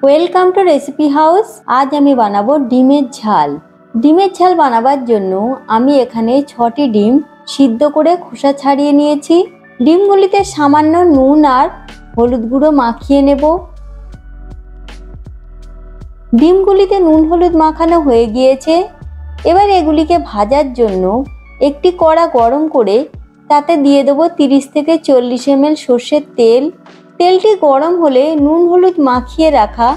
Welcome to recipe house. আজ আমি বানাবো ডিমের ঝাল। ডিমের ঝাল বানাবার জন্য আমি এখানে 6টি ডিম সিদ্ধ করে খোসা ছাড়িয়ে নিয়েছি। ডিমগুলিতে সামান্য নুন আর হলুদ গুঁড়ো মাখিয়ে নেব। ডিমগুলিতে নুন হলুদ মাখানো হয়ে গিয়েছে। এবার এগুলিকে ভাজার জন্য একটি কড়া গরম করে তাতে দিয়ে দেবো 30 থেকে 40 ml সর্ষের তেল। তেলটি গরম হলে নুন হলুদ মাখিয়ে রাখা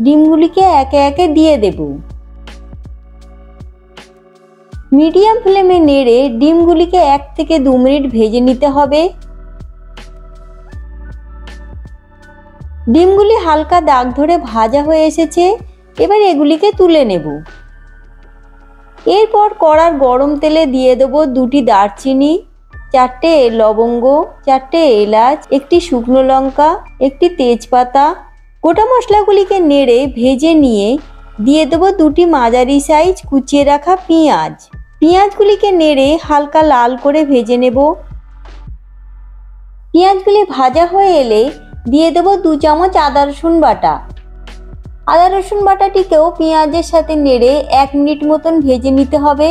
ডিমগুলিকে একে একে দিয়ে দেব। মিডিয়াম ফ্লেমে নেড়ে ডিমগুলিকে 1 থেকে 2 মিনিট ভেজে নিতে হবে। ডিমগুলি হালকা দাগ ধরে ভাজা হয়ে এসেছে। এবার এগুলিকে তুলে নেব। এরপর কড়ার গরম তেলে দিয়ে দেবো 2টি দারচিনি, 4টে লবঙ্গ, 4টে এলাচ, 1টি শুকনো লঙ্কা, 1টি তেজপাতা। গোটা মশলাগুলিকে নেড়ে ভেজে নিয়ে দিয়ে দেবো 2টি মাঝারি সাইজ কুচিয়ে রাখা পেঁয়াজ। পেঁয়াজগুলিকে নেড়ে হালকা লাল করে ভেজে নেব। পেঁয়াজগুলি ভাজা হয়ে এলে দিয়ে দেবো 2 চামচ আদা রসুন বাটা। আদা রসুন বাটাটিকেও পেঁয়াজের সাথে নেড়ে 1 মিনিট মতন ভেজে নিতে হবে।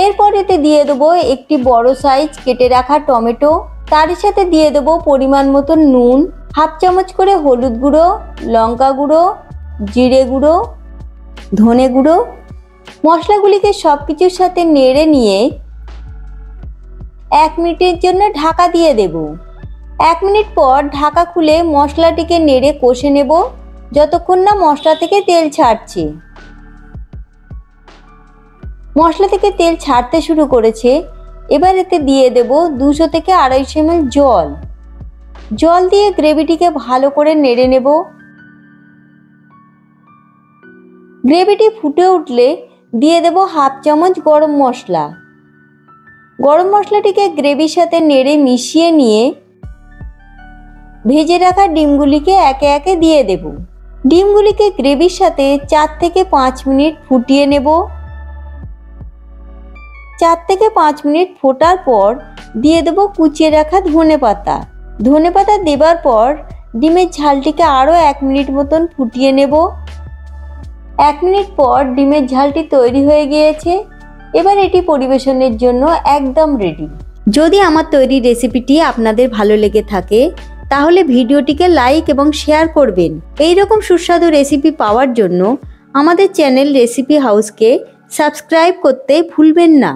এরপর এতে দিয়ে দেবো একটি বড় সাইজ কেটে রাখা টমেটো। তার সাথে দিয়ে দেবো পরিমাণ মতন নুন, হাফ চামচ করে হলুদ গুঁড়ো, লঙ্কা গুঁড়ো, জিরে গুঁড়ো, ধনে গুঁড়ো। মশলাগুলিকে সব কিছুর সাথে নেড়ে নিয়ে 1 মিনিটের জন্য ঢাকা দিয়ে দেব। 1 মিনিট পর ঢাকা খুলে মশলাটিকে নেড়ে কষে নেব যতক্ষণ না মশলা থেকে তেল ছাড়ছে। মশলা থেকে তেল ছাড়তে শুরু করেছে। এবার এতে দিয়ে দেব 200 থেকে 250 ml জল। জল দিয়ে গ্রেভিটিকে ভালো করে নেড়ে নেব। গ্রেভিটি ফুটে উঠলে দিয়ে দেব হাফ চামচ গরম মশলা। গরম মশলাটিকে গ্রেভির সাথে নেড়ে মিশিয়ে নিয়ে ভেজে রাখা ডিমগুলিকে একে একে দিয়ে দেব। ডিমগুলিকে গ্রেভির সাথে 4 থেকে 5 মিনিট ফুটিয়ে নেব। 4 থেকে 5 মিনিট ফোটার পর দিয়ে দেব কুচিয়ে রাখা ধনেপাতা। ধনেপাতা দেবার পর ডিমের ঝালটিকে আরও 1 মিনিট মতন ফুটিয়ে নেব। 1 মিনিট পর ডিমের ঝালটি তৈরি হয়ে গিয়েছে। এবার এটি পরিবেশনের জন্য একদম রেডি। যদি আমার তৈরি রেসিপিটি আপনাদের ভালো লেগে থাকে তাহলে ভিডিওটিকে লাইক এবং শেয়ার করবেন। এই রকম সুস্বাদু রেসিপি পাওয়ার জন্য আমাদের চ্যানেল রেসিপি হাউসকে সাবস্ক্রাইব করতে ভুলবেন না।